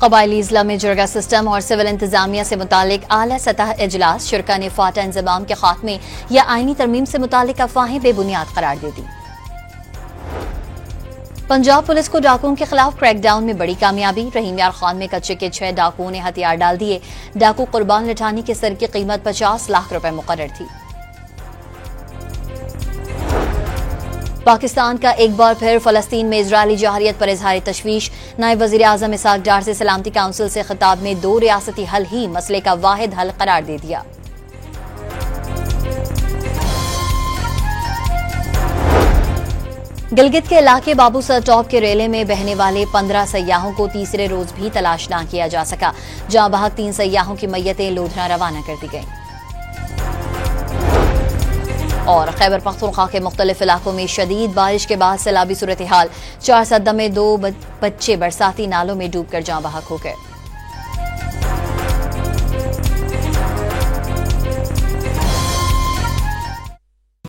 कबायली अजला में जुर्गा सिस्टम और सिविल इंतजामिया से मुतालिक आला सतह इजलास, शुरा ने फाटा इंजमाम के खात्मे या आईनी तरमीम से मुतालिक अफवाहें बेबुनियाद करार दे दी। पंजाब पुलिस को डाकुओं के खिलाफ क्रैकडाउन में बड़ी कामयाबी, रहीम यार खान में कच्चे के 6 डाकुओं ने हथियार डाल दिए। डाकू कुर्बान लिठानी के सर की कीमत 50 लाख रुपए मुकर्रर थी। पाकिस्तान का एक बार फिर फलस्तीन में इजरायली जहरियत पर इजहार तशवीश, नायब वजीर आजम इसहाक डार से सलामती काउंसिल से खिताब में 2 रियासती हल ही मसले का वाहिद हल करार दे दिया। गिलगित के इलाके बाबूसर टॉप के रेले में बहने वाले 15 सयाहों को तीसरे रोज भी तलाश न किया जा सका, जहां बहक 3 सयाहों की मैयतें लोधरा रवाना कर दी गईं। और खैबर पख्तूनख्वा के मुख्तलिफ इलाकों में शदीद बारिश के बाद सैलाबी सूरत हाल, 4 सद्दा में 2 बच्चे बरसाती नालों में डूबकर जाँ बहक हो गए।